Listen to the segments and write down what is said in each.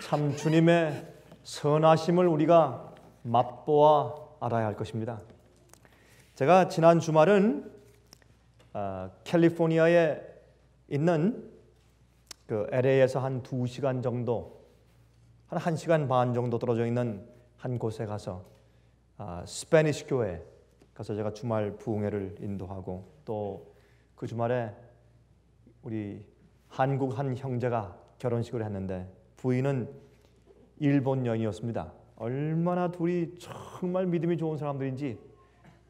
참 주님의 선하심을 우리가 맛보아 알아야 할 것입니다. 제가 지난 주말은 캘리포니아에 있는 그 LA에서 한 2시간 정도, 한 1시간 반 정도 떨어져 있는 한 곳에 가서 스페니시 교회 가서 제가 주말 부흥회를 인도하고, 또 그 주말에 우리 한국 한 형제가 결혼식을 했는데 부인은 일본 여인이었습니다. 얼마나 둘이 정말 믿음이 좋은 사람들인지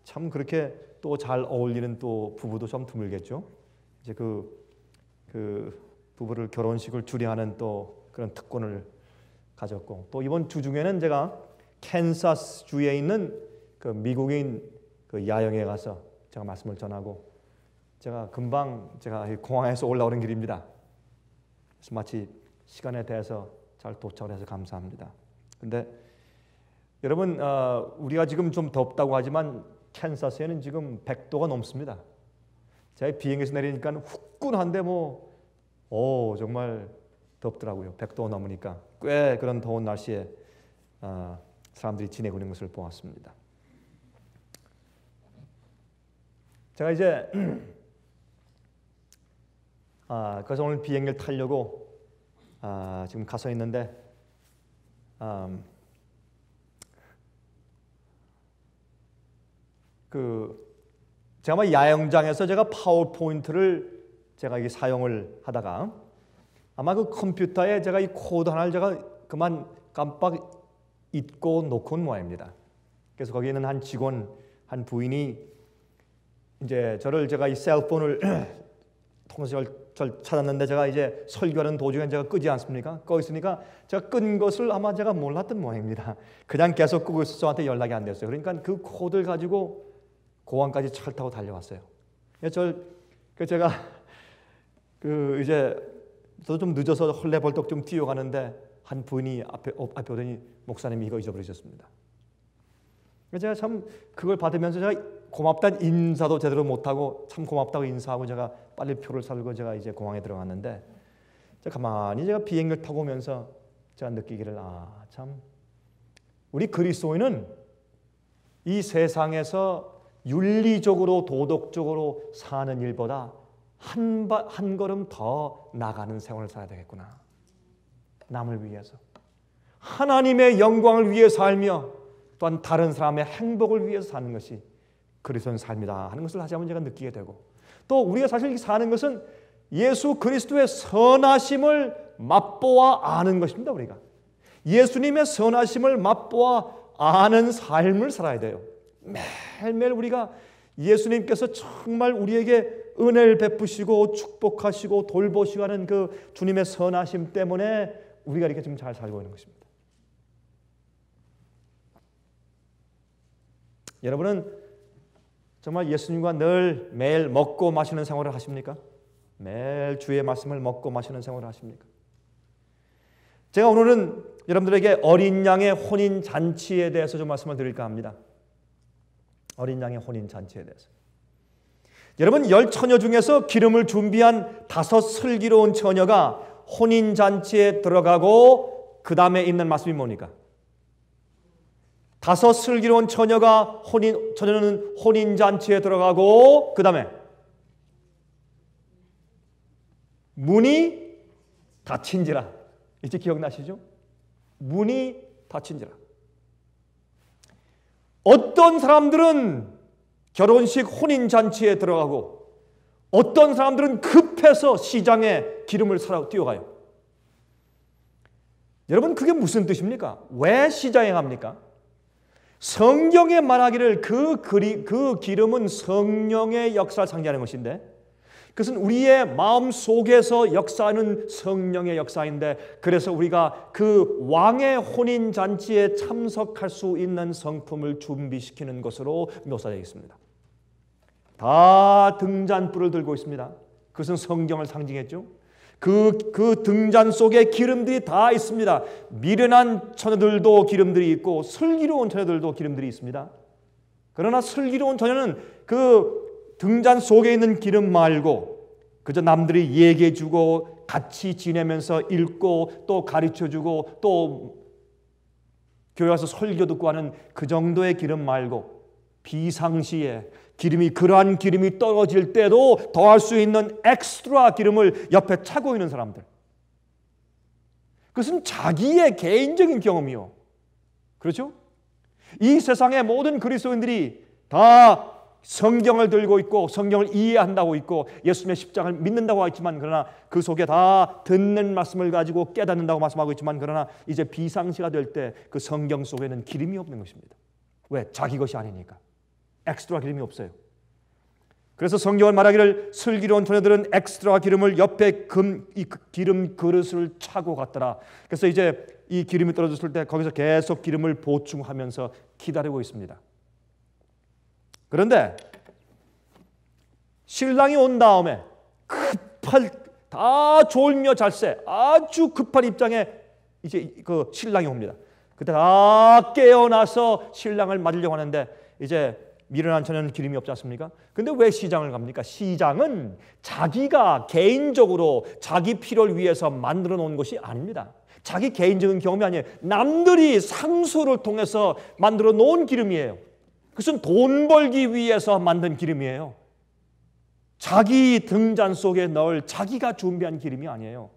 참 그렇게 또 잘 어울리는 또 부부도 좀 드물겠죠. 이제 그 부부를 결혼식을 주례하는 또 그런 특권을 가졌고, 또 이번 주 중에는 제가 캔사스 주에 있는 그 미국인 그 야영에 가서 제가 말씀을 전하고, 제가 금방 제가 공항에서 올라오는 길입니다. 그래서 마치 시간에 대해서 잘 도착을 해서 감사합니다. 근데 여러분, 우리가 지금 좀 덥다고 하지만 캔사스에는 지금 100도가 넘습니다. 제가 비행기에서 내리니까 후끈한데 정말 덥더라고요. 100도 넘으니까 꽤 그런 더운 날씨에 사람들이 지내고 있는 것을 보았습니다. 제가 이제 그래서 오늘 비행기를 타려고 지금 가서 있는데 제가 야영장에서 제가 파워포인트를 제가 이게 사용을 하다가 아마 그 컴퓨터에 제가 이 코드 하나를 제가 그만 깜빡 잊고 놓고 온 모양입니다. 그래서 거기 있는 한 직원, 한 부인이 이제 제가 이 셀폰을 통해서 저를 찾았는데, 제가 이제 설교하는 도중에 제가 끄지 않습니까? 꺼 있으니까 제가 끈 것을 아마 제가 몰랐던 모양입니다. 그냥 계속 끄고 있어서 저한테 연락이 안 됐어요. 그러니까 그 코드를 가지고 공항까지 차를 타고 달려왔어요. 제가 이제 저도 좀 늦어서 헐레벌떡 좀 뛰어가는데 한 부인이 앞에 오더니 목사님이 이거 잊어버리셨습니다. 제가 참 그걸 받으면서 제가 고맙다는 인사도 제대로 못하고 참 고맙다고 인사하고 제가 빨리 표를 사들고 제가 이제 공항에 들어갔는데, 제가 가만히 제가 비행기를 타고 오면서 제가 느끼기를 참 우리 그리스도인은 이 세상에서 윤리적으로 도덕적으로 사는 일보다 한 걸음 더 나가는 생활을 살아야 되겠구나. 남을 위해서, 하나님의 영광을 위해 살며 또한 다른 사람의 행복을 위해서 사는 것이 그리스도인 삶이다 하는 것을 다시 한번 제가 느끼게 되고, 또 우리가 사실 사는 것은 예수 그리스도의 선하심을 맛보아 아는 것입니다. 우리가 예수님의 선하심을 맛보아 아는 삶을 살아야 돼요. 매일매일 우리가 예수님께서 정말 우리에게 은혜를 베푸시고 축복하시고 돌보시고 하는 그 주님의 선하심 때문에 우리가 이렇게 좀 잘 살고 있는 것입니다. 여러분은 정말 예수님과 늘 매일 먹고 마시는 생활을 하십니까? 매일 주의 말씀을 먹고 마시는 생활을 하십니까? 제가 오늘은 여러분들에게 어린 양의 혼인 잔치에 대해서 좀 말씀을 드릴까 합니다. 어린 양의 혼인 잔치에 대해서. 여러분, 10처녀 중에서 기름을 준비한 5 슬기로운 처녀가 혼인 잔치에 들어가고 그 다음에 있는 말씀이 뭡니까? 5 슬기로운 처녀는 혼인 잔치에 들어가고 그 다음에 문이 닫힌지라. 이제 기억나시죠? 문이 닫힌지라. 어떤 사람들은 결혼식 혼인 잔치에 들어가고 어떤 사람들은 급해서 시장에 기름을 사러 뛰어가요. 여러분, 그게 무슨 뜻입니까? 왜 시장에 갑니까? 성경에 말하기를 그 기름은 성령의 역사를 상징하는 것인데, 그것은 우리의 마음 속에서 역사하는 성령의 역사인데, 그래서 우리가 그 왕의 혼인 잔치에 참석할 수 있는 성품을 준비시키는 것으로 묘사되어 있습니다. 다 등잔불을 들고 있습니다. 그것은 성경을 상징했죠. 그 등잔 속에 기름들이 다 있습니다. 미련한 처녀들도 기름들이 있고 슬기로운 처녀들도 기름들이 있습니다. 그러나 슬기로운 처녀는 그 등잔 속에 있는 기름 말고 그저 남들이 얘기해주고 같이 지내면서 읽고 또 가르쳐주고 또 교회 와서 설교 듣고 하는 그 정도의 기름 말고 비상시에 그러한 기름이 떨어질 때도 더할 수 있는 엑스트라 기름을 옆에 차고 있는 사람들. 그것은 자기의 개인적인 경험이요. 그렇죠? 이 세상의 모든 그리스도인들이 다 성경을 들고 있고 성경을 이해한다고 있고 예수님의 십자가를 믿는다고 했지만 그러나 그 속에 다 듣는 말씀을 가지고 깨닫는다고 말씀하고 있지만 그러나 이제 비상시가 될 때 그 성경 속에는 기름이 없는 것입니다. 왜? 자기 것이 아니니까. 엑스트라 기름이 없어요. 그래서 성경은 말하기를 슬기로운 처녀들은 엑스트라 기름을 옆에 이 기름 그릇을 차고 갔더라. 그래서 이제 이 기름이 떨어졌을 때 거기서 계속 기름을 보충하면서 기다리고 있습니다. 그런데 신랑이 온 다음에 다 졸며 잘세 아주 급한 입장에 이제 그 신랑이 옵니다. 그때 다 깨어나서 신랑을 맞으려고 하는데 이제 미련한 처녀는 기름이 없지 않습니까? 근데 왜 시장을 갑니까? 시장은 자기가 개인적으로 자기 필요를 위해서 만들어 놓은 것이 아닙니다. 자기 개인적인 경험이 아니에요. 남들이 상수를 통해서 만들어 놓은 기름이에요. 그것은 돈 벌기 위해서 만든 기름이에요. 자기 등잔 속에 넣을 자기가 준비한 기름이 아니에요.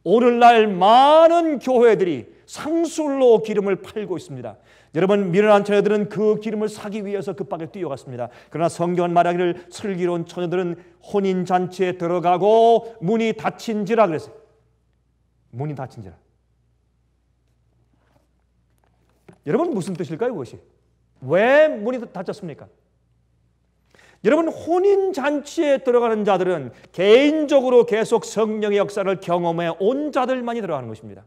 오늘날 많은 교회들이 상술로 기름을 팔고 있습니다. 여러분, 미련한 처녀들은 그 기름을 사기 위해서 급하게 뛰어갔습니다. 그러나 성경은 말하기를 슬기로운 처녀들은 혼인잔치에 들어가고 문이 닫힌지라 그랬어요. 문이 닫힌지라. 여러분, 무슨 뜻일까요, 그것이? 왜 문이 닫혔습니까? 여러분, 혼인잔치에 들어가는 자들은 개인적으로 계속 성령의 역사를 경험해 온 자들만이 들어가는 것입니다.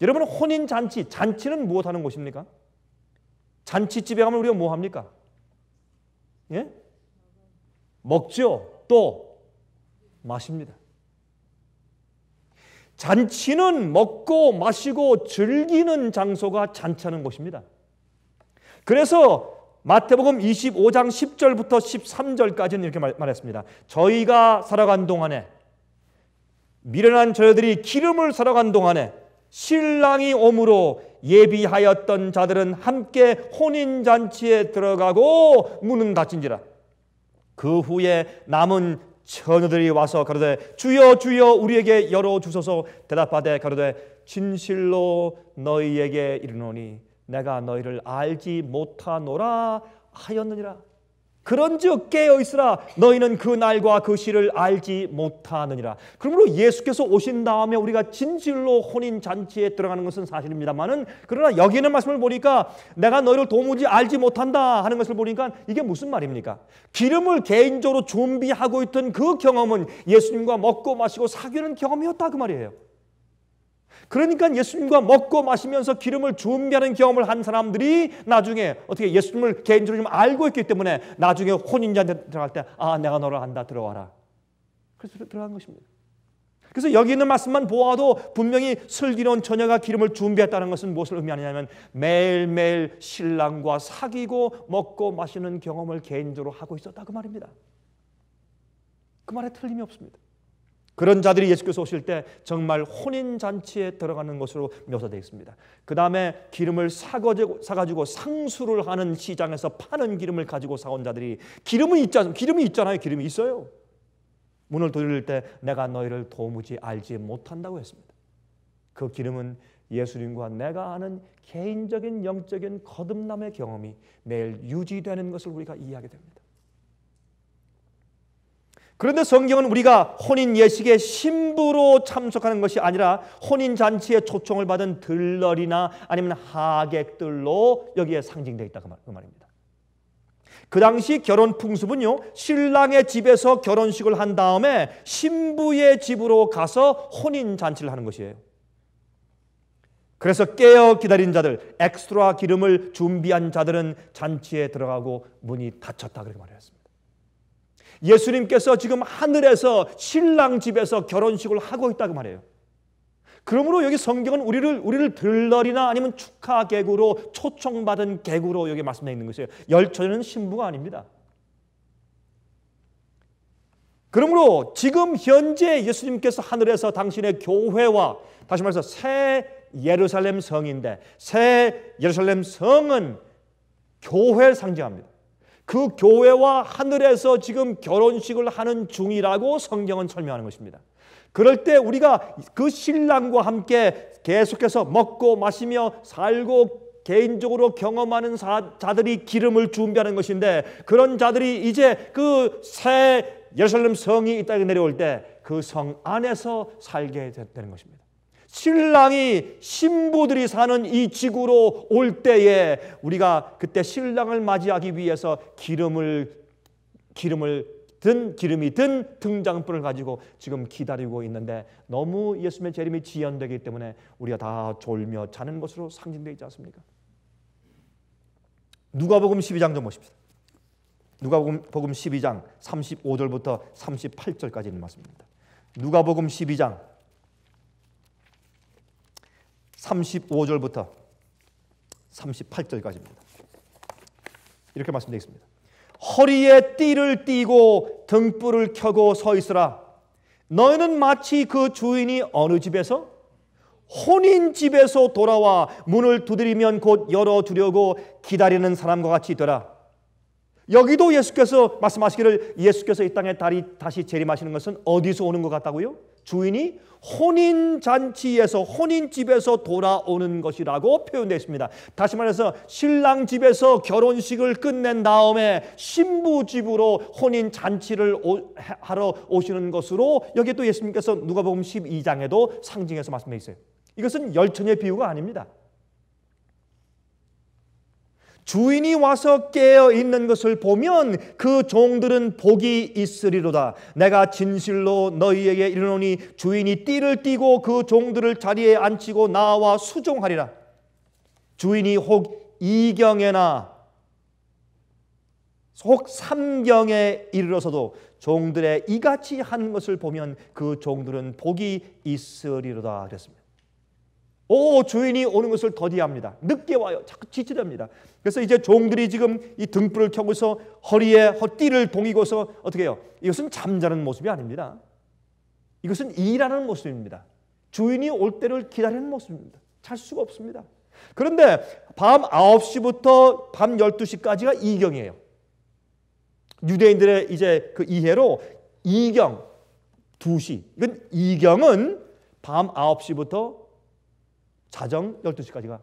여러분, 혼인잔치, 잔치는 무엇 하는 곳입니까? 잔치집에 가면 우리가 뭐 합니까? 예? 먹죠. 또 마십니다. 잔치는 먹고 마시고 즐기는 장소가 잔치하는 곳입니다. 그래서 마태복음 25장 10절부터 13절까지는 이렇게 말했습니다. 저희가 살아간 동안에 미련한 저희들이 기름을 살아간 동안에 신랑이 오므로 예비하였던 자들은 함께 혼인잔치에 들어가고 문은 닫힌지라. 그 후에 남은 처녀들이 와서 가로되 주여 주여 우리에게 열어주소서. 대답하되 가로되 진실로 너희에게 이르노니 내가 너희를 알지 못하노라 하였느니라. 그런즉 깨어있으라. 너희는 그 날과 그 시를 알지 못하느니라. 그러므로 예수께서 오신 다음에 우리가 진실로 혼인잔치에 들어가는 것은 사실입니다만은, 그러나 여기 있는 말씀을 보니까 내가 너희를 도무지 알지 못한다 하는 것을 보니까 이게 무슨 말입니까? 기름을 개인적으로 준비하고 있던 그 경험은 예수님과 먹고 마시고 사귀는 경험이었다 그 말이에요. 그러니까 예수님과 먹고 마시면서 기름을 준비하는 경험을 한 사람들이 나중에 어떻게 예수님을 개인적으로 좀 알고 있기 때문에 나중에 혼인잔치에 들어갈 때 내가 너를 안다 들어와라. 그래서 들어간 것입니다. 그래서 여기 있는 말씀만 보아도 분명히 슬기로운 처녀가 기름을 준비했다는 것은 무엇을 의미하느냐면 매일매일 신랑과 사귀고 먹고 마시는 경험을 개인적으로 하고 있었다 그 말입니다. 그 말에 틀림이 없습니다. 그런 자들이 예수께서 오실 때 정말 혼인잔치에 들어가는 것으로 묘사되어 있습니다. 그 다음에 기름을 사가지고 상수를 하는 시장에서 파는 기름을 가지고 사온 자들이 기름이 있잖아요. 기름이 있어요. 문을 돌릴 때 내가 너희를 도무지 알지 못한다고 했습니다. 그 기름은 예수님과 내가 아는 개인적인 영적인 거듭남의 경험이 매일 유지되는 것을 우리가 이해하게 됩니다. 그런데 성경은 우리가 혼인 예식의 신부로 참석하는 것이 아니라 혼인 잔치에 초청을 받은 들러리나 아니면 하객들로 여기에 상징되어 있다 그 말입니다. 그 당시 결혼 풍습은요, 신랑의 집에서 결혼식을 한 다음에 신부의 집으로 가서 혼인 잔치를 하는 것이에요. 그래서 깨어 기다린 자들, 엑스트라 기름을 준비한 자들은 잔치에 들어가고 문이 닫혔다 그렇게 말했습니다. 예수님께서 지금 하늘에서 신랑 집에서 결혼식을 하고 있다고 말해요. 그러므로 여기 성경은 우리를 들러리나 아니면 축하 객으로 초청받은 객으로 여기 말씀되어 있는 것이에요. 열처녀는 신부가 아닙니다. 그러므로 지금 현재 예수님께서 하늘에서 당신의 교회와, 다시 말해서 새 예루살렘 성인데, 새 예루살렘 성은 교회를 상징합니다. 그 교회와 하늘에서 지금 결혼식을 하는 중이라고 성경은 설명하는 것입니다. 그럴 때 우리가 그 신랑과 함께 계속해서 먹고 마시며 살고 개인적으로 경험하는 자들이 기름을 준비하는 것인데, 그런 자들이 이제 그 새 예루살렘 성이 이 땅에 내려올 때 그 성 안에서 살게 되는 것입니다. 신랑이 신부들이 사는 이 지구로 올 때에 우리가 그때 신랑을 맞이하기 위해서 기름이 든 등장불을 가지고 지금 기다리고 있는데, 너무 예수님의 재림이 지연되기 때문에 우리가 다 졸며 자는 것으로 상징되어 있지 않습니까? 누가복음 12장 좀 보십시오. 누가복음 12장 35절부터 38절까지 있는 말씀입니다. 누가복음 12장 35절부터 38절까지입니다. 이렇게 말씀되어 있습니다. 허리에 띠를 띠고 등불을 켜고 서 있으라. 너희는 마치 그 주인이 어느 집에서? 혼인 집에서 돌아와 문을 두드리면 곧 열어주려고 기다리는 사람과 같이 되라. 여기도 예수께서 말씀하시기를, 예수께서 이 땅에 다시 재림하시는 것은 어디서 오는 것 같다고요? 주인이 혼인잔치에서, 혼인집에서 돌아오는 것이라고 표현되어 있습니다. 다시 말해서 신랑 집에서 결혼식을 끝낸 다음에 신부 집으로 혼인잔치를 하러 오시는 것으로, 여기 또 예수님께서 누가복음 12장에도 상징해서 말씀해 있어요. 이것은 열처녀의 비유가 아닙니다. 주인이 와서 깨어 있는 것을 보면 그 종들은 복이 있으리로다. 내가 진실로 너희에게 이르노니 주인이 띠를 띠고 그 종들을 자리에 앉히고 나와 수종하리라. 주인이 혹 2경에나 혹 3경에 이르러서도 종들의 이같이 한 것을 보면 그 종들은 복이 있으리로다 그랬습니다. 주인이 오는 것을 더디합니다. 늦게 와요. 자꾸 지체됩니다. 그래서 이제 종들이 지금 이 등불을 켜고서 허리에 띠를 동이고서 어떻게 해요? 이것은 잠자는 모습이 아닙니다. 이것은 일하는 모습입니다. 주인이 올 때를 기다리는 모습입니다. 잘 수가 없습니다. 그런데 밤 9시부터 밤 12시까지가 2경이에요. 유대인들의 이제 그 이해로 2경, 2시. 이건 2경은 밤 9시부터 자정 12시까지가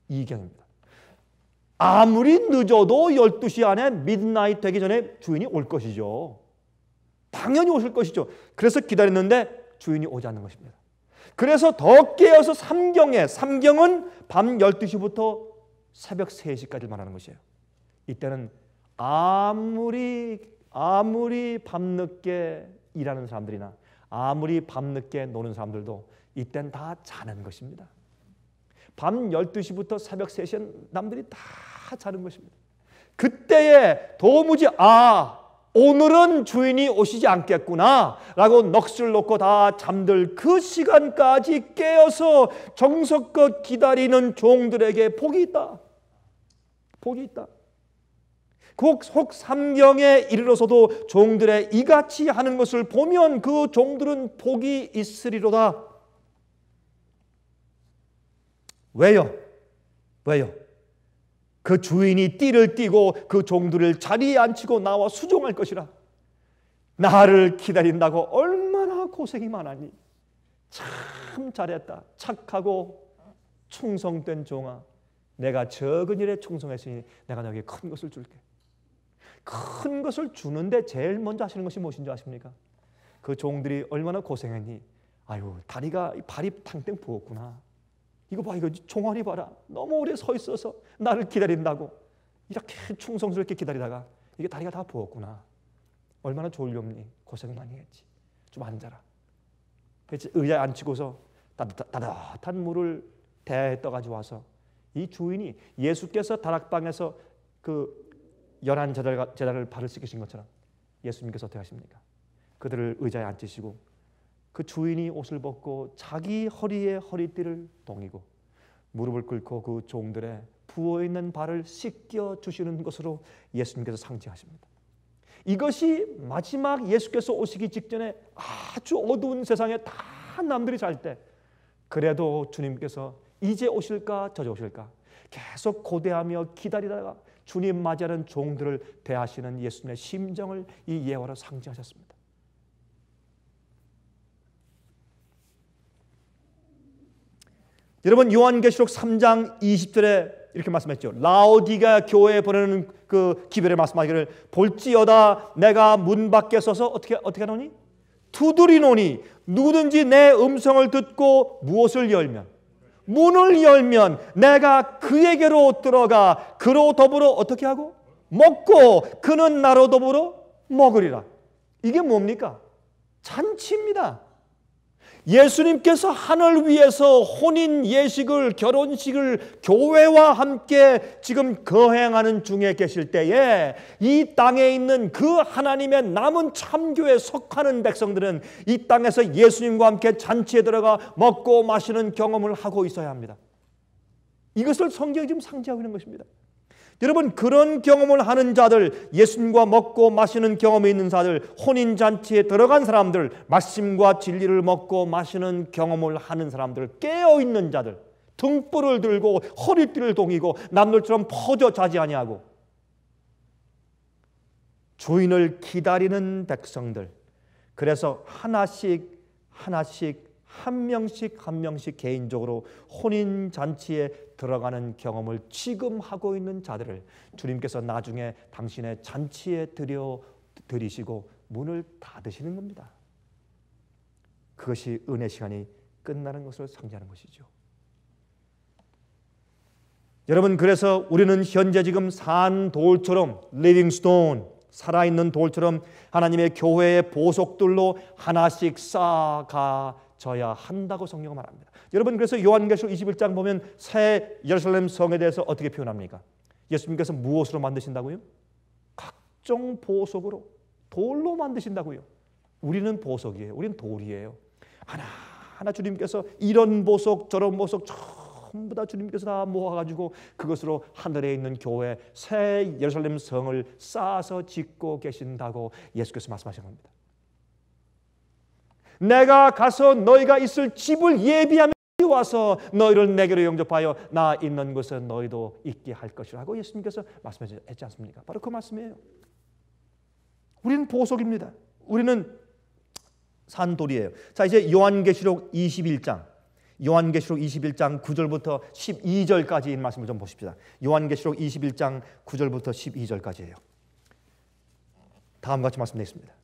2경입니다. 아무리 늦어도 12시 안에 미드나잇 되기 전에 주인이 올 것이죠. 당연히 오실 것이죠. 그래서 기다렸는데 주인이 오지 않는 것입니다. 그래서 더 깨어서 3경은 밤 12시부터 새벽 3시까지 말하는 것이에요. 이때는 아무리 밤늦게 일하는 사람들이나 아무리 밤늦게 노는 사람들도 이때는 다 자는 것입니다. 밤 12시부터 새벽 3시엔 남들이 다 자는 것입니다. 그때에 도무지 오늘은 주인이 오시지 않겠구나 라고 넋을 놓고 다 잠들 그 시간까지 깨어서 정성껏 기다리는 종들에게 복이 있다. 복이 있다. 혹 3경에 이르러서도 종들의 이같이 하는 것을 보면 그 종들은 복이 있으리로다. 왜요? 그 주인이 띠를 띠고 그 종들을 자리에 앉히고 나와 수종할 것이라. 나를 기다린다고 얼마나 고생이 많았니? 참 잘했다. 착하고 충성된 종아, 내가 적은 일에 충성했으니 내가 너에게 큰 것을 줄게. 큰 것을 주는데 제일 먼저 하시는 것이 무엇인 줄 아십니까? 그 종들이 얼마나 고생했니? 다리가 발이 탕땡 부었구나. 이거 봐, 이거 종아리 봐라. 너무 오래 서 있어서 나를 기다린다고 이렇게 충성스럽게 기다리다가 이게 다리가 다 부었구나. 얼마나 졸렵니? 고생 많이 했지. 좀 앉아라. 그래서 의자에 앉히고서 따뜻한 물을 대야에 떠가지고 와서 이 주인이 예수께서 다락방에서 그 연한 제자를 발을 씻기신 것처럼 예수님께서 어떻게 하십니까? 그들을 의자에 앉히시고 그 주인이 옷을 벗고 자기 허리에 허리띠를 동이고 무릎을 꿇고 그 종들의 부어있는 발을 씻겨 주시는 것으로 예수님께서 상징하십니다. 이것이 마지막 예수께서 오시기 직전에 아주 어두운 세상에 다 남들이 잘 때, 그래도 주님께서 이제 오실까 저제 오실까 계속 고대하며 기다리다가 주님 맞이하는 종들을 대하시는 예수님의 심정을 이 예화로 상징하셨습니다. 여러분, 요한계시록 3장 20절에 이렇게 말씀했죠. 라오디가 교회에 보내는 그 기별에 말씀하기를 볼지어다 내가 문 밖에 서서 어떻게 하노니? 두드리노니 누구든지 내 음성을 듣고 무엇을 열면, 문을 열면 내가 그에게로 들어가 그로 더불어 어떻게 하고? 먹고 그는 나로 더불어 먹으리라. 이게 뭡니까? 잔치입니다. 예수님께서 하늘 위에서 혼인 예식을, 결혼식을 교회와 함께 지금 거행하는 중에 계실 때에 이 땅에 있는 그 하나님의 남은 참교에 속하는 백성들은 이 땅에서 예수님과 함께 잔치에 들어가 먹고 마시는 경험을 하고 있어야 합니다. 이것을 성경이 지금 상징하고 있는 것입니다. 여러분, 그런 경험을 하는 자들, 예수님과 먹고 마시는 경험이 있는 자들, 혼인잔치에 들어간 사람들, 말씀과 진리를 먹고 마시는 경험을 하는 사람들, 깨어있는 자들, 등불을 들고 허리띠를 동이고 남들처럼 퍼져 자지 아니하고 주인을 기다리는 백성들. 그래서 하나씩 한 명씩 개인적으로 혼인잔치에 들어가는 경험을 지금 하고 있는 자들을 주님께서 나중에 당신의 잔치에 들이시고 문을 닫으시는 겁니다. 그것이 은혜 시간이 끝나는 것을 상징하는 것이죠. 여러분, 그래서 우리는 현재 지금 산 돌처럼 리빙스톤, 살아있는 돌처럼 하나님의 교회의 보석들로 하나씩 쌓아가져야 한다고 성경은 말합니다. 여러분, 그래서 요한계시록 21장 보면 새 예루살렘 성에 대해서 어떻게 표현합니까? 예수님께서 무엇으로 만드신다고요? 각종 보석으로, 돌로 만드신다고요. 우리는 보석이에요. 우리는 돌이에요. 하나하나 주님께서 이런 보석 저런 보석 전부 다 주님께서 다 모아가지고 그것으로 하늘에 있는 교회 새 예루살렘 성을 쌓아서 짓고 계신다고 예수께서 말씀하신 겁니다. 내가 가서 너희가 있을 집을 예비하며 와서 너희를 내게로 영접하여 나 있는 곳에 너희도 있게 할 것이라고 예수님께서 말씀하셨지 않습니까? 바로 그 말씀이에요. 우리는 보석입니다. 우리는 산돌이에요. 자, 이제 요한계시록 21장 9절부터 12절까지 이 말씀을 좀 보십시다. 요한계시록 21장 9절부터 12절까지예요. 다음과 같이 말씀드리겠습니다.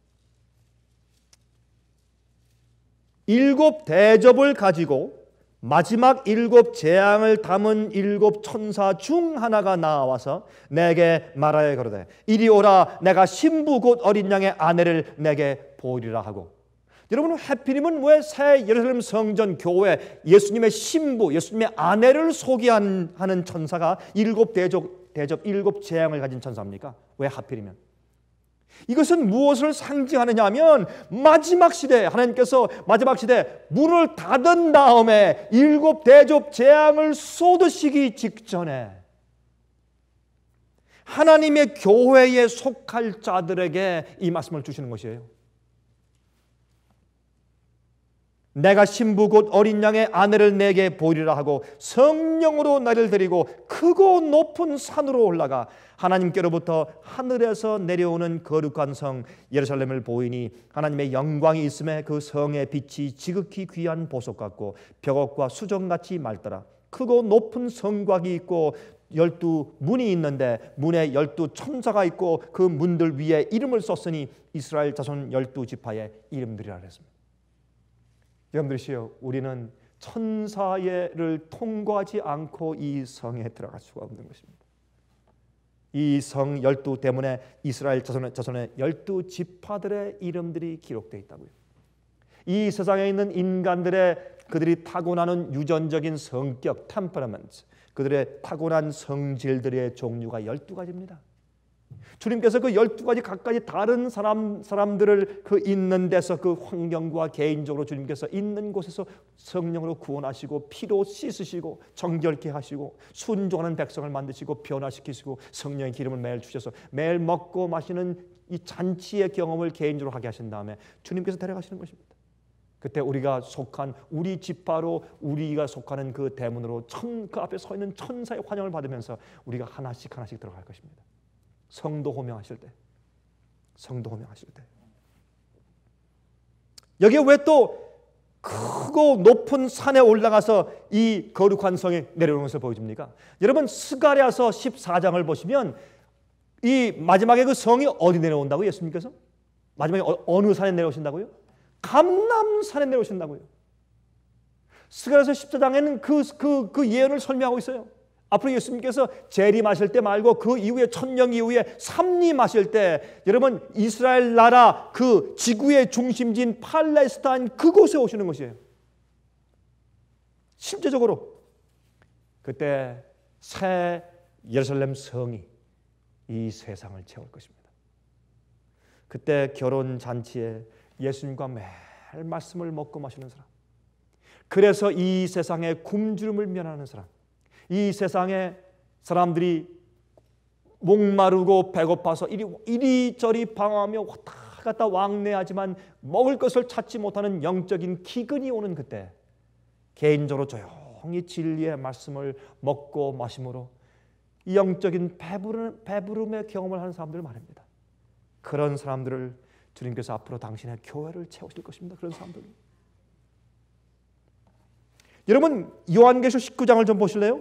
7 대접을 가지고 마지막 7 재앙을 담은 7 천사 중 하나가 나와서 내게 말하여 가로되 이리 오라 내가 신부 곧 어린 양의 아내를 내게 보이리라 하고. 여러분, 하필이면 왜 새 예루살렘 성전 교회 예수님의 신부, 예수님의 아내를 소개하는 천사가 7 대접 7 재앙을 가진 천사입니까? 왜 하필이면? 이것은 무엇을 상징하느냐 하면 마지막 시대, 하나님께서 마지막 시대 문을 닫은 다음에 7 대접 재앙을 쏟으시기 직전에 하나님의 교회에 속할 자들에게 이 말씀을 주시는 것이에요. 내가 신부 곧 어린 양의 아내를 내게 보이리라 하고 성령으로 나를 데리고 크고 높은 산으로 올라가 하나님께로부터 하늘에서 내려오는 거룩한 성 예루살렘을 보이니 하나님의 영광이 있음에 그 성의 빛이 지극히 귀한 보석 같고 벽옥과 수정같이 맑더라. 크고 높은 성곽이 있고 12문이 있는데 문에 12 천사가 있고 그 문들 위에 이름을 썼으니 이스라엘 자손 12지파의 이름들이라 그랬습니다. 여러분들이시여, 우리는 천사를 통과하지 않고 이 성에 들어갈 수가 없는 것입니다. 이 성 12 때문에 이스라엘 자손의 12지파들의 이름들이 기록되어 있다고요. 이 세상에 있는 인간들의 그들이 타고나는 유전적인 성격, 템퍼러먼트, 그들의 타고난 성질들의 종류가 12가지입니다. 주님께서 그 12가지 각가지 다른 사람들을 그 있는 데서 그 환경과 개인적으로 주님께서 있는 곳에서 성령으로 구원하시고 피로 씻으시고 정결케 하시고 순종하는 백성을 만드시고 변화시키시고 성령의 기름을 매일 주셔서 매일 먹고 마시는 이 잔치의 경험을 개인적으로 하게 하신 다음에 주님께서 데려가시는 것입니다. 그때 우리가 속한 우리 지파로 우리가 속하는 그 대문으로 그 앞에 서 있는 천사의 환영을 받으면서 우리가 하나씩 들어갈 것입니다. 성도 호명하실 때, 성도 호명하실 때. 여기에 왜 또 크고 높은 산에 올라가서 이 거룩한 성에 내려오는 것을 보여줍니까? 여러분 스가랴서 14장을 보시면 이 마지막에 그 성이 어디 내려온다고 예수님께서? 마지막에 어느 산에 내려오신다고요? 감람산에 내려오신다고요. 스가랴서 14장에는 그 예언을 설명하고 있어요. 앞으로 예수님께서 재림하실 때 말고 그 이후에 천년 이후에 삼림하실 때 여러분 이스라엘 나라 그 지구의 중심지인 팔레스타인 그곳에 오시는 것이에요. 실제적으로 그때 새 예루살렘 성이 이 세상을 채울 것입니다. 그때 결혼 잔치에 예수님과 매일 말씀을 먹고 마시는 사람, 그래서 이 세상의 굶주림을 면하는 사람, 이 세상에 사람들이 목마르고 배고파서 이리저리 방황하며 왔다 갔다 왕래하지만 먹을 것을 찾지 못하는 영적인 기근이 오는 그때 개인적으로 조용히 진리의 말씀을 먹고 마심으로 이 영적인 배부름의 경험을 하는 사람들을 말합니다. 그런 사람들을 주님께서 앞으로 당신의 교회를 채우실 것입니다. 그런 사람들. 여러분 요한계시록 19장을 좀 보실래요?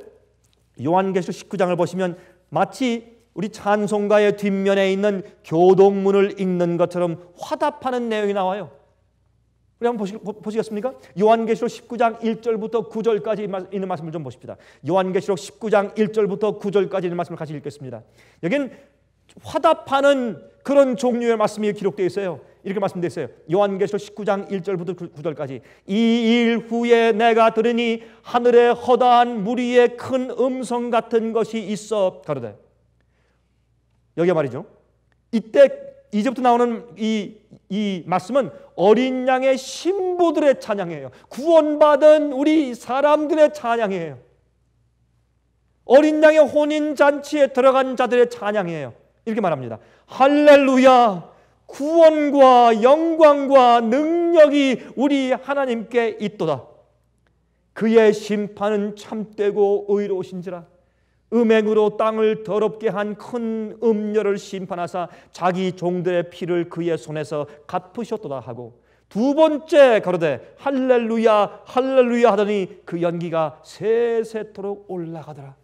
요한계시록 19장을 보시면 마치 우리 찬송가의 뒷면에 있는 교동문을 읽는 것처럼 화답하는 내용이 나와요. 우리 한번 보시겠습니까? 요한계시록 19장 1절부터 9절까지 있는 말씀을 좀 보십시다. 요한계시록 19장 1절부터 9절까지 있는 말씀을 같이 읽겠습니다. 여기는 화답하는 그런 종류의 말씀이 기록되어 있어요. 이렇게 말씀되어 있어요. 요한계시록 19장 1절부터 9절까지 이 일 후에 내가 들으니 하늘에 허다한 무리의 큰 음성 같은 것이 있어 가로되. 여기 말이죠. 이때 이제부터 나오는 이 말씀은 어린 양의 신부들의 찬양이에요. 구원받은 우리 사람들의 찬양이에요. 어린 양의 혼인잔치에 들어간 자들의 찬양이에요. 이렇게 말합니다. 할렐루야, 구원과 영광과 능력이 우리 하나님께 있도다. 그의 심판은 참되고 의로우신지라. 음행으로 땅을 더럽게 한 큰 음녀를 심판하사 자기 종들의 피를 그의 손에서 갚으셨도다 하고, 두 번째 가로되 할렐루야 할렐루야 하더니 그 연기가 세세토록 올라가더라.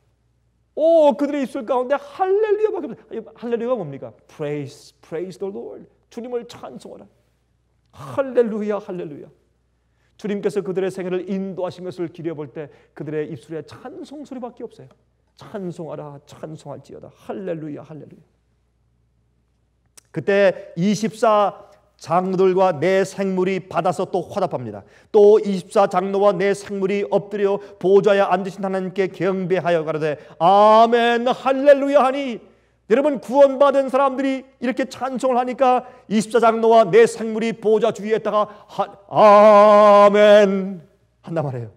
오, 그들의 입술 가운데 할렐루야밖에 없어요. 할렐루야가 뭡니까? Praise the Lord. 주님을 찬송하라. 할렐루야 할렐루야. 주님께서 그들의 생애를 인도하신 것을 기려볼 때 그들의 입술에 찬송 소리밖에 없어요. 찬송하라 찬송할지어다. 할렐루야 할렐루야. 그때 24 장로들과 네 생물이 받아서 또 화답합니다. 또 24 장로와 네 생물이 엎드려 보좌에 앉으신 하나님께 경배하여 가로되 아멘 할렐루야 하니, 여러분 구원받은 사람들이 이렇게 찬송을 하니까 24 장로와 네 생물이 보좌 주위에다가 아멘 한단 말이에요.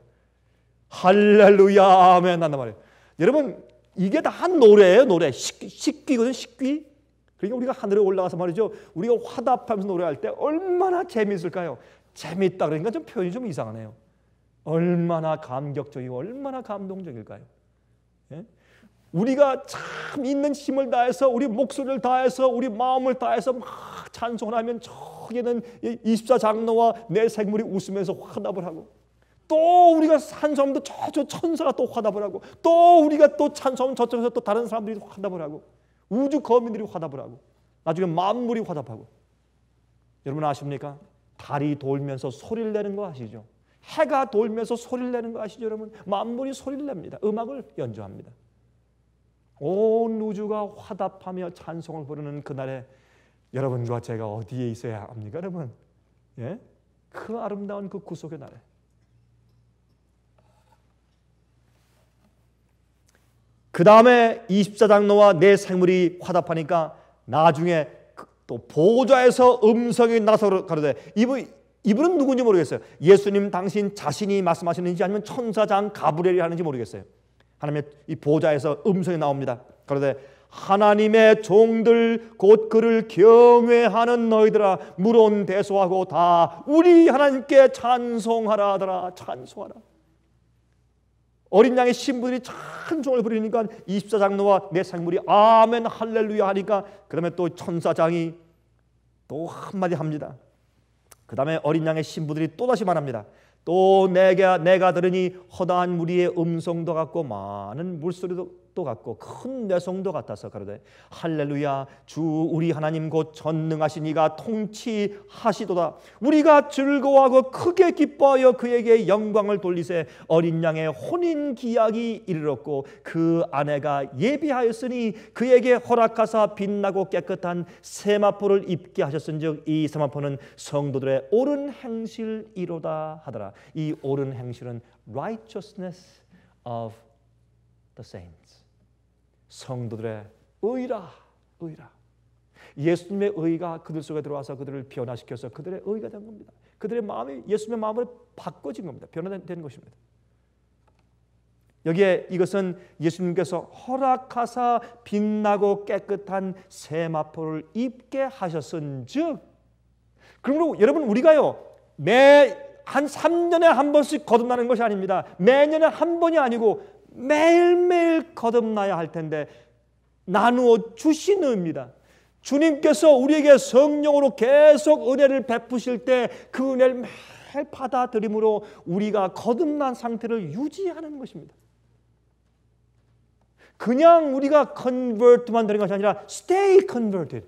할렐루야 아멘 한단 말이에요. 여러분 이게 다 노래예요. 노래. 식귀거든. 식귀. 그러니까 우리가 하늘에 올라가서 말이죠, 우리가 화답하면서 노래할 때 얼마나 재미있을까요? 재미있다 그러니까 좀 표현이 좀 이상하네요. 얼마나 감격적이고 얼마나 감동적일까요? 예? 우리가 참 있는 힘을 다해서 우리 목소리를 다해서 우리 마음을 다해서 막 찬송을 하면 저기는 24 장로와 네 생물이 웃으면서 화답을 하고, 또 우리가 찬송하면 저 천사가 또 화답을 하고, 또 우리가 또 찬송하면 저쪽에서 또 다른 사람들이 화답을 하고, 우주 거민들이 화답을 하고, 나중에 만물이 화답하고. 여러분 아십니까? 달이 돌면서 소리를 내는 거 아시죠? 해가 돌면서 소리를 내는 거 아시죠? 여러분 만물이 소리를 냅니다. 음악을 연주합니다. 온 우주가 화답하며 찬송을 부르는 그날에 여러분과 제가 어디에 있어야 합니까 여러분? 예? 그 아름다운 그 구속의 날에. 그 다음에 24 장로와 네 생물이 화답하니까 나중에 또 보좌에서 음성이 나서 가로되, 이분은 누군지 모르겠어요. 예수님 당신 자신이 말씀하시는지 아니면 천사장 가브리엘이 하는지 모르겠어요. 하나님의 이 보좌에서 음성이 나옵니다. 가로되 하나님의 종들 곧 그를 경외하는 너희들아 물론 대소하고 다 우리 하나님께 찬송하라 하더라. 찬송하라. 어린 양의 신부들이 찬송을 부르니까 24장로와 내 생물이 아멘 할렐루야 하니까 그 다음에 또 천사장이 또 한마디 합니다. 그 다음에 어린 양의 신부들이 또다시 말합니다. 또 내가 들으니 허다한 무리의 음성도 같고 많은 물소리도 같고 큰 내성도 같아서 가로되 할렐루야 주 우리 하나님 곧 전능하신 이가 통치하시도다. 우리가 즐거워하고 크게 기뻐하여 그에게 영광을 돌리세. 어린 양의 혼인 기약이 이르렀고 그 아내가 예비하였으니 그에게 허락하사 빛나고 깨끗한 세마포를 입게 하셨은즉 이 세마포는 성도들의 옳은 행실이로다 하더라. 이 옳은 행실은 righteousness of the saints. 성도들의 의라. 예수님의 의가 그들 속에 들어와서 그들을 변화시켜서 그들의 의가 된 겁니다. 그들의 마음이 예수님의 마음으로 바꿔진 겁니다. 변화된 것입니다. 여기에 이것은 예수님께서 허락하사 빛나고 깨끗한 세마포를 입게 하셨은즉, 그러므로 여러분 우리가요 한 3년에 한 번씩 거듭나는 것이 아닙니다. 매년에 한 번이 아니고 매일매일 거듭나야 할 텐데 나누어 주시는 의입니다. 주님께서 우리에게 성령으로 계속 은혜를 베푸실 때 그 은혜를 매일 받아들임으로 우리가 거듭난 상태를 유지하는 것입니다. 그냥 우리가 convert만 되는 것이 아니라 stay converted.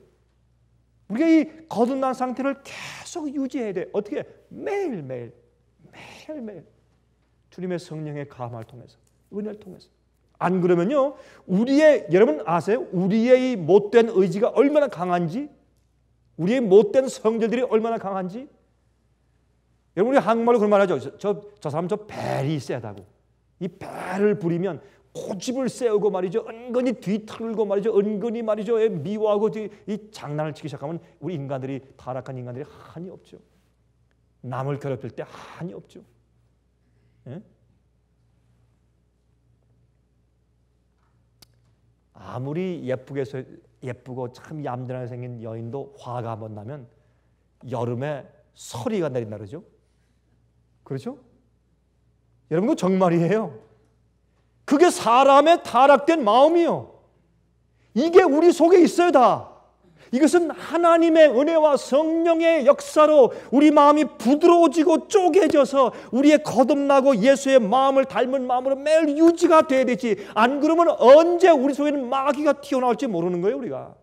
우리가 이 거듭난 상태를 계속 유지해야 돼요. 어떻게? 매일매일 주님의 성령의 감화를 통해서, 은혜를 통해서. 안 그러면요 여러분 아세요? 우리의 못된 의지가 얼마나 강한지, 우리의 못된 성질들이 얼마나 강한지. 여러분 우리 한국말로 그런 말 하죠. 저 사람 저 벨이 세다고. 이 벨을 부리면 고집을 세우고 말이죠. 은근히 뒤틀고 말이죠. 은근히 말이죠. 미워하고 이 장난을 치기 시작하면 우리 인간들이, 타락한 인간들이 한이 없죠. 남을 괴롭힐 때 한이 없죠. 예? 아무리 예쁘고 참 얌전하게 생긴 여인도 화가 한번 나면 여름에 서리가 내린다 그러죠. 그렇죠? 여러분, 그 정말이에요. 그게 사람의 타락된 마음이요. 이게 우리 속에 있어요, 다. 이것은 하나님의 은혜와 성령의 역사로 우리 마음이 부드러워지고 쪼개져서 우리의 거듭나고 예수의 마음을 닮은 마음으로 매일 유지가 돼야 되지. 안 그러면 언제 우리 속에는 마귀가 튀어나올지 모르는 거예요, 우리가.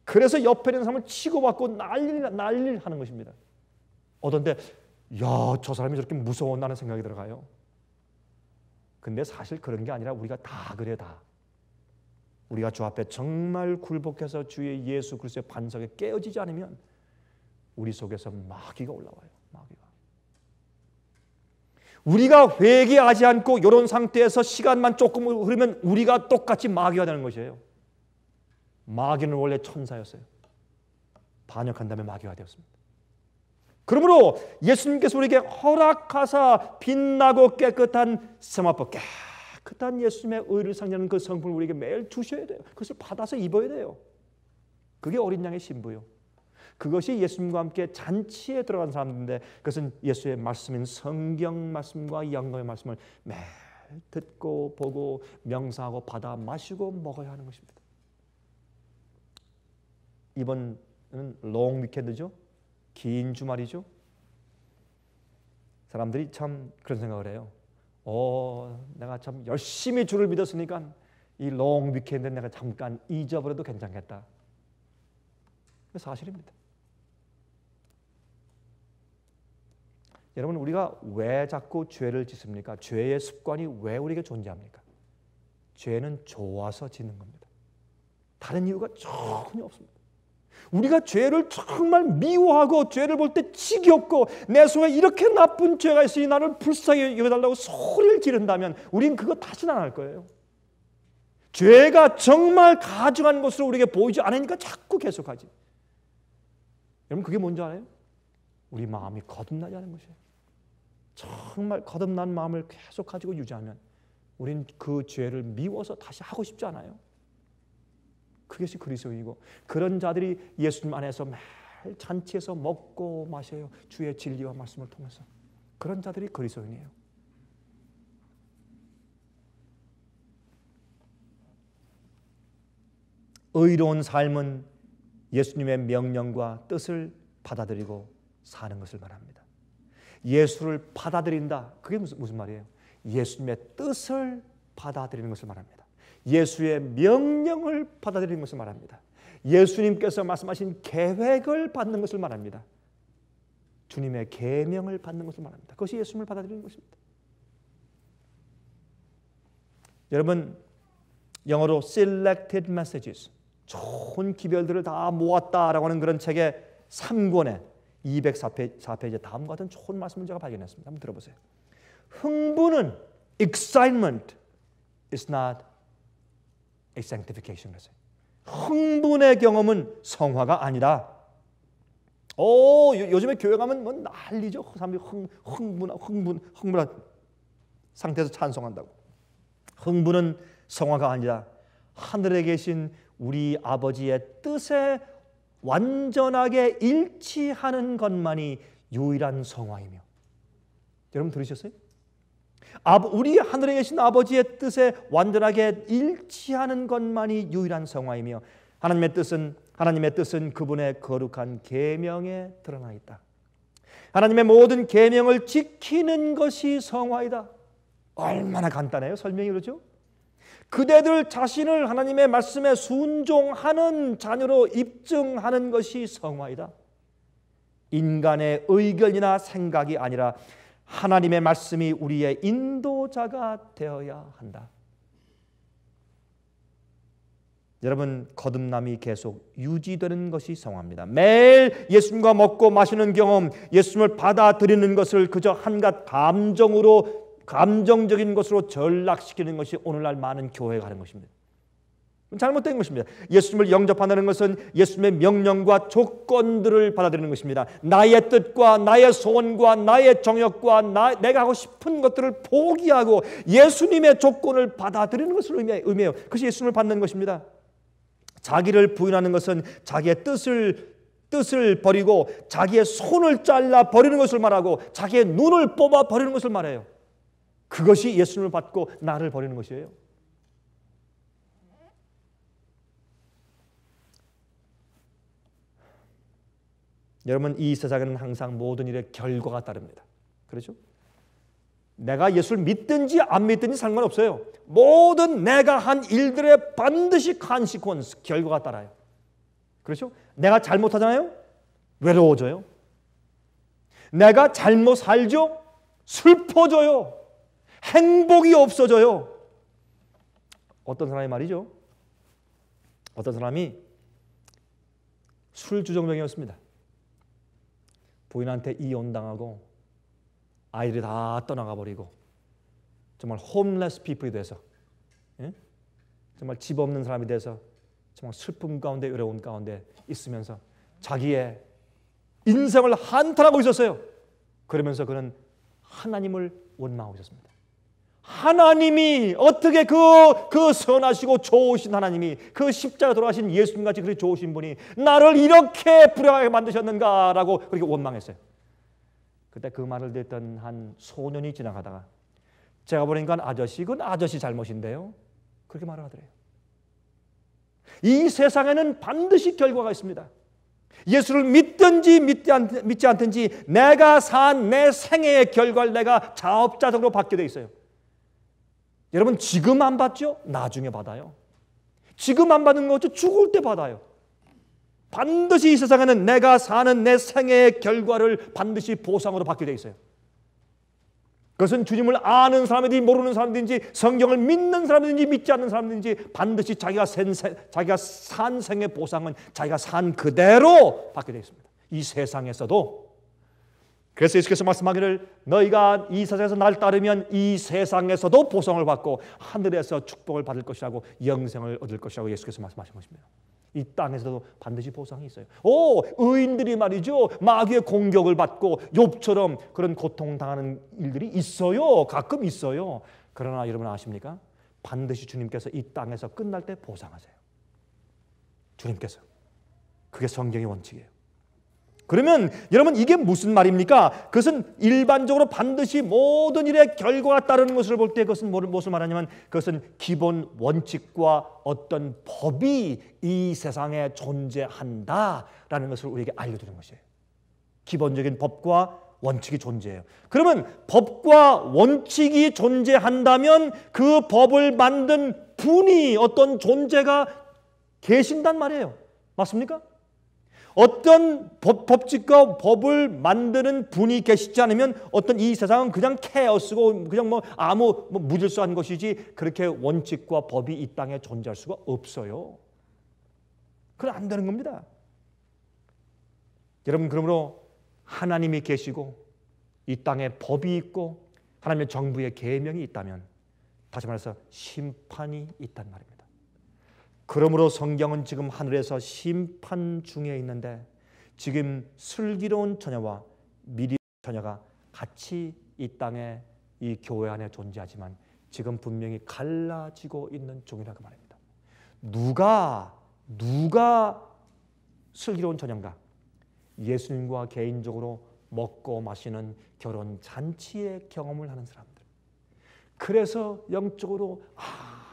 그래서 옆에 있는 사람을 치고받고 난리를 하는 것입니다. 어떤데 야, 저 사람이 저렇게 무서웠나는 생각이 들어가요. 근데 사실 그런 게 아니라 우리가 다 그래, 다. 우리가 주 앞에 정말 굴복해서 주의 예수 그리스도의 반석에 깨어지지 않으면 우리 속에서 마귀가 올라와요. 마귀가. 우리가 회개하지 않고 이런 상태에서 시간만 조금 흐르면 우리가 똑같이 마귀가 되는 것이에요. 마귀는 원래 천사였어요. 반역한 다음에 마귀가 되었습니다. 그러므로 예수님께서 우리에게 허락하사 빛나고 깨끗한 세마포, 깨끗한 예수님의 의를 상징하는 그 성품을 우리에게 매일 주셔야 돼요. 그것을 받아서 입어야 돼요. 그게 어린 양의 신부요. 그것이 예수님과 함께 잔치에 들어간 사람인데, 그것은 예수의 말씀인 성경 말씀과 영광의 말씀을 매일 듣고 보고 명상하고 받아 마시고 먹어야 하는 것입니다. 이번은 롱 위켄드죠. 긴 주말이죠. 사람들이 참 그런 생각을 해요. 내가 참 열심히 주를 믿었으니까 이 롱 위켄드 내가 잠깐 잊어버려도 괜찮겠다. 사실입니다. 여러분, 우리가 왜 자꾸 죄를 짓습니까? 죄의 습관이 왜 우리에게 존재합니까? 죄는 좋아서 짓는 겁니다. 다른 이유가 전혀 없습니다. 우리가 죄를 정말 미워하고 죄를 볼 때 지겹고 내 속에 이렇게 나쁜 죄가 있으니 나를 불쌍히 여겨달라고 소리를 지른다면 우린 그거 다시는 안 할 거예요. 죄가 정말 가증한 것으로 우리에게 보이지 않으니까 자꾸 계속하지. 여러분, 그게 뭔지 알아요? 우리 마음이 거듭나지 않은 것이에요. 정말 거듭난 마음을 계속 가지고 유지하면 우린 그 죄를 미워서 다시 하고 싶지 않아요. 그것이 그리스도이고 그런 자들이 예수님 안에서 매일 잔치에서 먹고 마셔요. 주의 진리와 말씀을 통해서. 그런 자들이 그리스도인이에요. 의로운 삶은 예수님의 명령과 뜻을 받아들이고 사는 것을 말합니다. 예수를 받아들인다. 그게 무슨 말이에요? 예수님의 뜻을 받아들이는 것을 말합니다. 예수의 명령을 받아들이는 것을 말합니다. 예수님께서 말씀하신 계획을 받는 것을 말합니다. 주님의 계명을 받는 것을 말합니다. 그것이 예수님을 받아들이는 것입니다. 여러분, 영어로 selected messages, 좋은 기별들을 다 모았다라고 하는 그런 책의 3권에 204페이지에 다음과 같은 좋은 말씀을 제가 발견했습니다. 한번 들어보세요. 흥분은 excitement is not a sanctification. 흥분의 경험은 성화가 아니다. 요즘에 교회 가면 뭐 난리죠. 사람들이 흥분한 상태에서 찬송한다고. 흥분은 성화가 아니라 하늘에 계신 우리 아버지의 뜻에 완전하게 일치하는 것만이 유일한 성화이며. 여러분 들으셨어요? 우리 하늘에 계신 아버지의 뜻에 완전하게 일치하는 것만이 유일한 성화이며 하나님의 뜻은 그분의 거룩한 계명에 드러나 있다. 하나님의 모든 계명을 지키는 것이 성화이다. 얼마나 간단해요. 설명이 그렇죠? 그대들 자신을 하나님의 말씀에 순종하는 자녀로 입증하는 것이 성화이다. 인간의 의견이나 생각이 아니라 하나님의 말씀이 우리의 인도자가 되어야 한다. 여러분, 거듭남이 계속 유지되는 것이 성화입니다. 매일 예수님과 먹고 마시는 경험, 예수님을 받아들이는 것을 그저 한갓 감정적인 것으로 전락시키는 것이 오늘날 많은 교회가 하는 것입니다. 잘못된 것입니다. 예수님을 영접한다는 것은 예수님의 명령과 조건들을 받아들이는 것입니다. 나의 뜻과 나의 소원과 나의 정욕과 내가 하고 싶은 것들을 포기하고 예수님의 조건을 받아들이는 것을 의미해요. 그것이 예수님을 받는 것입니다. 자기를 부인하는 것은 자기의 뜻을 버리고 자기의 손을 잘라 버리는 것을 말하고 자기의 눈을 뽑아 버리는 것을 말해요. 그것이 예수님을 받고 나를 버리는 것이에요. 여러분, 이 세상에는 항상 모든 일의 결과가 따릅니다. 그렇죠? 내가 예수를 믿든지 안 믿든지 상관없어요. 모든 내가 한 일들에 반드시 consequence, 결과가 따라요. 그렇죠? 내가 잘못하잖아요? 외로워져요. 내가 잘못 살죠? 슬퍼져요. 행복이 없어져요. 어떤 사람이 말이죠. 어떤 사람이 술주정뱅이였습니다. 부인한테 이혼당하고 아이들이 다 떠나가 버리고 정말 홈레스 피플이 돼서, 정말 집 없는 사람이 돼서 정말 슬픔 가운데 외로움 가운데 있으면서 자기의 인생을 한탄하고 있었어요. 그러면서 그는 하나님을 원망하고 있었습니다. 하나님이 어떻게 그 선하시고 좋으신 하나님이, 그 십자가 돌아가신 예수님같이 그렇게 좋으신 분이 나를 이렇게 불행하게 만드셨는가라고 그렇게 원망했어요. 그때 그 말을 듣던 한 소년이 지나가다가 제가 보니까 그건 아저씨 잘못인데요, 그렇게 말을 하더래요. 이 세상에는 반드시 결과가 있습니다. 예수를 믿든지 믿지 않든지 내가 산 내 생애의 결과를 내가 자업자득으로 받게 돼 있어요. 여러분, 지금 안 받죠? 나중에 받아요. 지금 안 받는 거죠? 죽을 때 받아요. 반드시 이 세상에는 내가 사는 내 생애의 결과를 반드시 보상으로 받게 돼 있어요. 그것은 주님을 아는 사람이든지 모르는 사람이든지 성경을 믿는 사람이든지 믿지 않는 사람이든지 반드시 자기가 산 생의 보상은 자기가 산 그대로 받게 되어 있습니다. 이 세상에서도. 그래서 예수께서 말씀하기를 너희가 이 세상에서 날 따르면 이 세상에서도 보상을 받고 하늘에서 축복을 받을 것이라고 영생을 얻을 것이라고 예수께서 말씀하신 것입니다. 이 땅에서도 반드시 보상이 있어요. 의인들이 말이죠, 마귀의 공격을 받고 욥처럼 그런 고통당하는 일들이 있어요. 가끔 있어요. 그러나 여러분 아십니까? 반드시 주님께서 이 땅에서 끝날 때 보상하세요. 주님께서. 그게 성경의 원칙이에요. 그러면 여러분 이게 무슨 말입니까? 그것은 일반적으로 반드시 모든 일의 결과가 따르는 것을 볼 때 그것은 무엇을 말하냐면 그것은 기본 원칙과 어떤 법이 이 세상에 존재한다라는 것을 우리에게 알려주는 것이에요. 기본적인 법과 원칙이 존재해요. 그러면 법과 원칙이 존재한다면 그 법을 만든 분이 어떤 존재가 계신단 말이에요. 맞습니까? 어떤 법칙과 법을 만드는 분이 계시지 않으면 어떤 이 세상은 그냥 케어스고 그냥 아무 무질서한 것이지 그렇게 원칙과 법이 이 땅에 존재할 수가 없어요. 그건 안 되는 겁니다. 여러분 그러므로 하나님이 계시고 이 땅에 법이 있고 하나님의 정부의 계명이 있다면 다시 말해서 심판이 있단 말입니다. 그러므로 성경은 지금 하늘에서 심판 중에 있는데 지금 슬기로운 처녀와 미리 처녀가 같이 이 땅에 이 교회 안에 존재하지만 지금 분명히 갈라지고 있는 중이라고 말입니다. 누가 슬기로운 처녀인가? 예수님과 개인적으로 먹고 마시는 결혼 잔치의 경험을 하는 사람들. 그래서 영적으로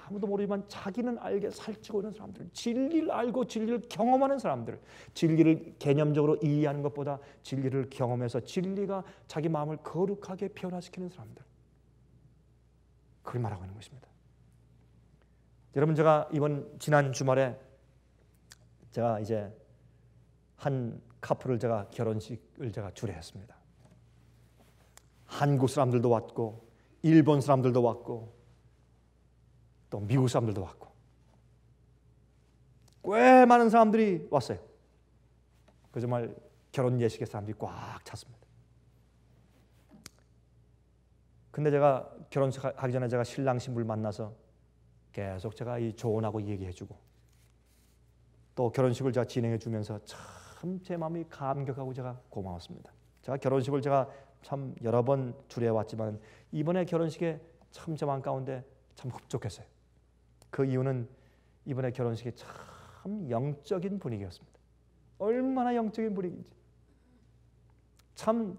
아무도 모르지만 자기는 알게 살찌고 있는 사람들, 진리를 알고 진리를 경험하는 사람들, 진리를 개념적으로 이해하는 것보다 진리를 경험해서 진리가 자기 마음을 거룩하게 변화시키는 사람들. 그걸 말하고 있는 것입니다. 여러분 제가 지난 주말에 제가 이제 한 커플을 제가 결혼식을 제가 주례했습니다. 한국 사람들도 왔고 일본 사람들도 왔고 또 미국 사람들도 왔고 꽤 많은 사람들이 왔어요. 그 정말 결혼 예식의 사람들이 꽉 찼습니다. 근데 제가 결혼식 하기 전에 제가 신랑 신부를 만나서 계속 제가 이 조언하고 얘기해주고 또 결혼식을 제가 진행해주면서 참 제 마음이 감격하고 제가 고마웠습니다. 제가 결혼식을 제가 참 여러 번 주례해왔지만 이번에 결혼식에 참 제 마음 가운데 참 흡족했어요. 그 이유는 이번에 결혼식이 참 영적인 분위기였습니다. 얼마나 영적인 분위기인지 참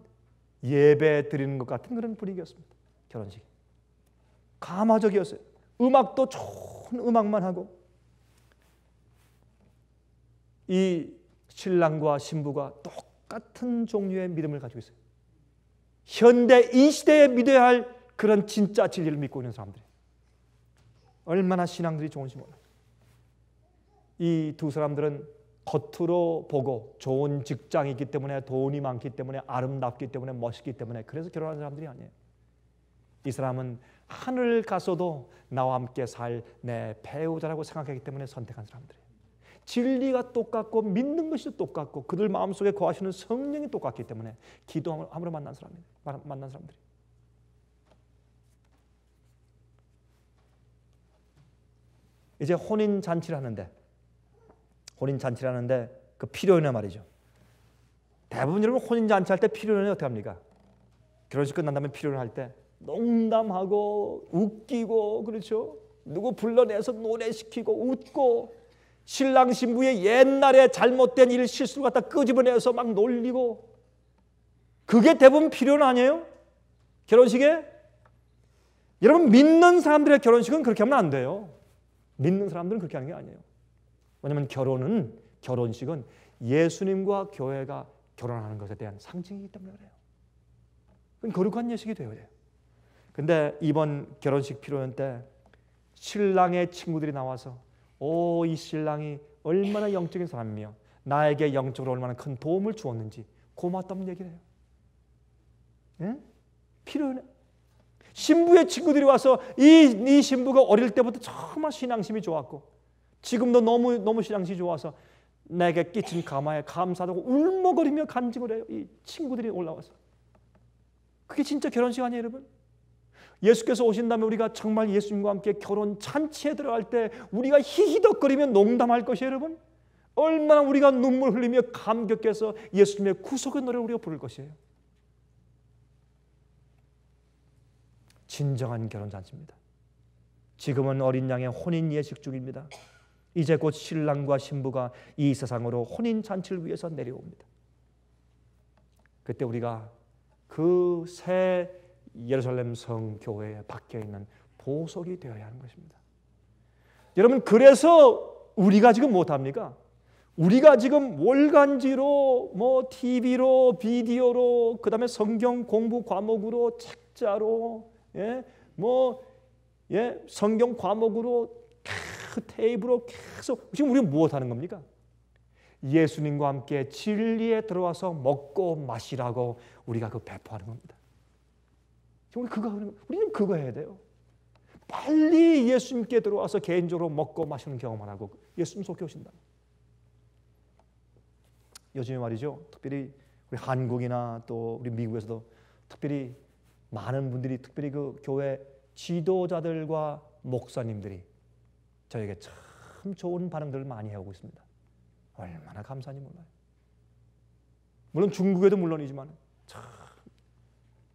예배 드리는 것 같은 그런 분위기였습니다. 결혼식이 감화적이었어요. 음악도 좋은 음악만 하고 이 신랑과 신부가 똑같은 종류의 믿음을 가지고 있어요. 현대 이 시대에 믿어야 할 그런 진짜 진리를 믿고 있는 사람들이 얼마나 신앙들이 좋은지 몰라요. 이 두 사람들은 겉으로 보고 좋은 직장이기 때문에 돈이 많기 때문에 아름답기 때문에 멋있기 때문에 그래서 결혼하는 사람들이 아니에요. 이 사람은 하늘 가서도 나와 함께 살 내 배우자라고 생각하기 때문에 선택한 사람들이에요. 진리가 똑같고 믿는 것이 똑같고 그들 마음속에 거하시는 성령이 똑같기 때문에 기도함으로 만난 사람들이. 이제 혼인 잔치를 하는데 그 피로연회 말이죠. 대부분 여러분 혼인 잔치 할 때 피로연회 어떻게 합니까? 결혼식 끝난 다음에 피로연회 할 때 농담하고 웃기고 그렇죠. 누구 불러내서 노래시키고 웃고 신랑 신부의 옛날에 잘못된 일 실수를 갖다 끄집어내서 막 놀리고 그게 대부분 필요는 아니에요? 결혼식에? 여러분 믿는 사람들의 결혼식은 그렇게 하면 안 돼요. 믿는 사람들은 그렇게 하는 게 아니에요. 왜냐하면 결혼식은 예수님과 교회가 결혼하는 것에 대한 상징이기 때문에 그래요. 그건 거룩한 예식이 되어야 돼요. 근데 이번 결혼식 피로연 때 신랑의 친구들이 나와서 이 신랑이 얼마나 영적인 사람이며 나에게 영적으로 얼마나 큰 도움을 주었는지 고맙다는 얘기를 해요. 예? 필요해. 신부의 친구들이 와서 이 신부가 어릴 때부터 정말 신앙심이 좋았고 지금도 너무 신앙심이 좋아서 내게 끼친 감화에 감사하고 울먹거리며 간증을 해요. 이 친구들이 올라와서. 그게 진짜 결혼식 아니에요, 여러분? 예수께서 오신 다음에 우리가 정말 예수님과 함께 결혼 잔치에 들어갈 때 우리가 히히덕거리며 농담할 것이에요, 여러분. 얼마나 우리가 눈물 흘리며 감격해서 예수님의 구속의 노래를 우리가 부를 것이에요. 진정한 결혼잔치입니다. 지금은 어린 양의 혼인 예식 중입니다. 이제 곧 신랑과 신부가 이 세상으로 혼인 잔치를 위해서 내려옵니다. 그때 우리가 그 새 예루살렘 성교회에 박혀 있는 보석이 되어야 하는 것입니다. 여러분, 그래서 우리가 지금 못합니까? 우리가 지금 월간지로 TV로 비디오로 그다음에 성경 공부 과목으로 책자로 성경 과목으로 테이프로 계속 지금 우리는 무엇하는 겁니까? 예수님과 함께 진리에 들어와서 먹고 마시라고 우리가 그 배포하는 겁니다. 우리는 그거 해야 돼요. 빨리 예수님께 들어와서 개인적으로 먹고 마시는 경험을 하고 예수님 속에 오신다. 요즘에 말이죠, 특별히 우리 한국이나 또 우리 미국에서도 특별히 많은 분들이 특별히 그 교회 지도자들과 목사님들이 저에게 참 좋은 반응들을 많이 하고 있습니다. 얼마나 감사한지 몰라요. 물론 중국에도 물론이지만 참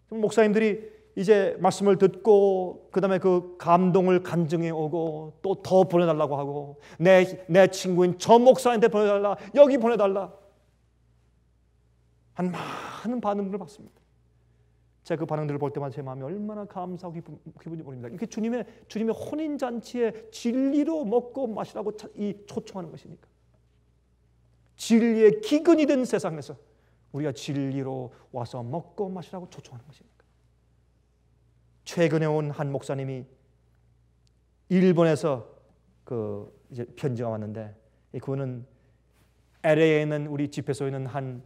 목사님들이 이제 말씀을 듣고 그 다음에 그 감동을 간증해 오고 또 더 보내달라고 하고 내 친구인 저 목사한테 보내달라, 여기 보내달라 한 많은 반응들을 받습니다. 제가 그 반응들을 볼 때마다 제 마음이 얼마나 감사하고 기분이 모릅니다. 이게 주님의 혼인잔치에 진리로 먹고 마시라고 초청하는 것이니까. 진리의 기근이 된 세상에서 우리가 진리로 와서 먹고 마시라고 초청하는 것이니까. 최근에 온 한 목사님이 일본에서 이제 편지가 왔는데, 그분은 LA에 있는 우리 집회소에 있는 한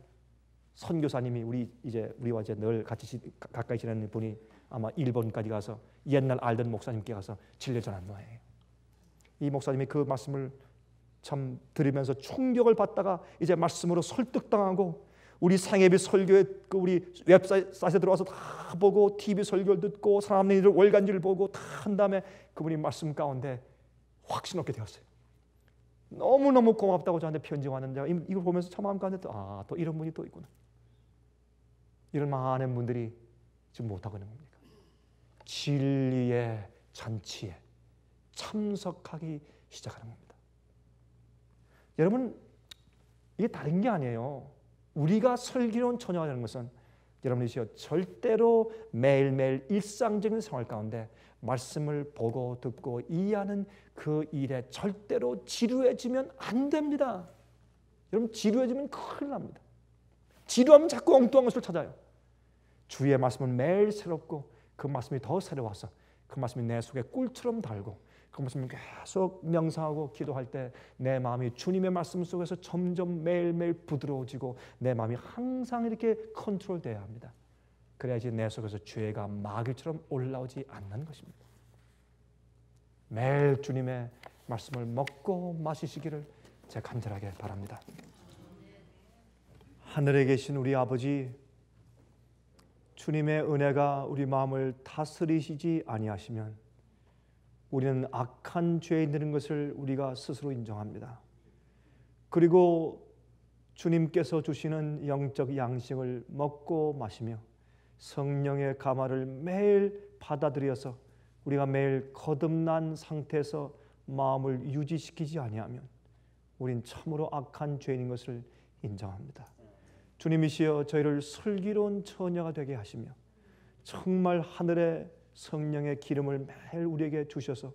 선교사님이 우리와 이제 늘 같이 가까이 지내는 분이 아마 일본까지 가서 옛날 알던 목사님께 가서 진리 전한 거예요. 이 목사님이 그 말씀을 참 들으면서 충격을 받다가 이제 말씀으로 설득당하고 우리 상해비 설교에 우리 웹사이트에 들어와서 다 보고 TV 설교를 듣고 사람들이 월간지를 보고 다 한 다음에 그분이 말씀 가운데 확신 얻게 되었어요. 너무너무 고맙다고 저한테 편지 왔는데 이걸 보면서 참 마음 가운데 또 이런 분이 또 있구나. 이런 많은 분들이 지금 못하고 있는 겁니까? 진리의 잔치에 참석하기 시작하는 겁니다. 여러분, 이게 다른 게 아니에요. 우리가 슬기로운 처녀가 되는 것은 여러분이시여 절대로 매일매일 일상적인 생활 가운데 말씀을 보고 듣고 이해하는 그 일에 절대로 지루해지면 안 됩니다. 여러분, 지루해지면 큰일 납니다. 지루하면 자꾸 엉뚱한 것을 찾아요. 주의 말씀은 매일 새롭고 그 말씀이 더 새로워서 그 말씀이 내 속에 꿀처럼 달고 그 말씀을 계속 명상하고 기도할 때 내 마음이 주님의 말씀 속에서 점점 매일매일 부드러워지고 내 마음이 항상 이렇게 컨트롤돼야 합니다. 그래야지 내 속에서 죄가 마귀처럼 올라오지 않는 것입니다. 매일 주님의 말씀을 먹고 마시시기를 제가 간절하게 바랍니다. 하늘에 계신 우리 아버지, 주님의 은혜가 우리 마음을 다스리시지 아니하시면 우리는 악한 죄인들인 것을 우리가 스스로 인정합니다. 그리고 주님께서 주시는 영적 양식을 먹고 마시며 성령의 감화를 매일 받아들여서 우리가 매일 거듭난 상태에서 마음을 유지시키지 아니하면 우린 참으로 악한 죄인인 것을 인정합니다. 주님이시여 저희를 슬기로운 처녀가 되게 하시며 정말 하늘의 성령의 기름을 매일 우리에게 주셔서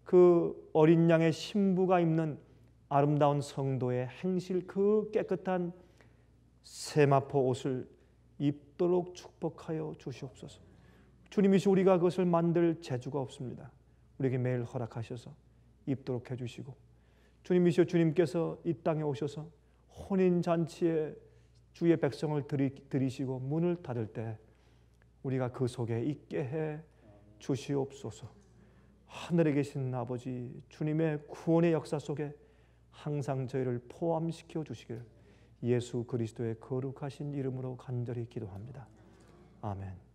그 어린 양의 신부가 입는 아름다운 성도의 행실 그 깨끗한 세마포 옷을 입도록 축복하여 주시옵소서. 주님이시 우리가 그것을 만들 재주가 없습니다. 우리에게 매일 허락하셔서 입도록 해주시고, 주님이시여 주님께서 이 땅에 오셔서 혼인잔치에 주의 백성을 들이시고 문을 닫을 때 우리가 그 속에 있게 해 주시옵소서. 하늘에 계신 아버지, 주님의 구원의 역사 속에 항상 저희를 포함시켜 주시기를 예수 그리스도의 거룩하신 이름으로 간절히 기도합니다. 아멘.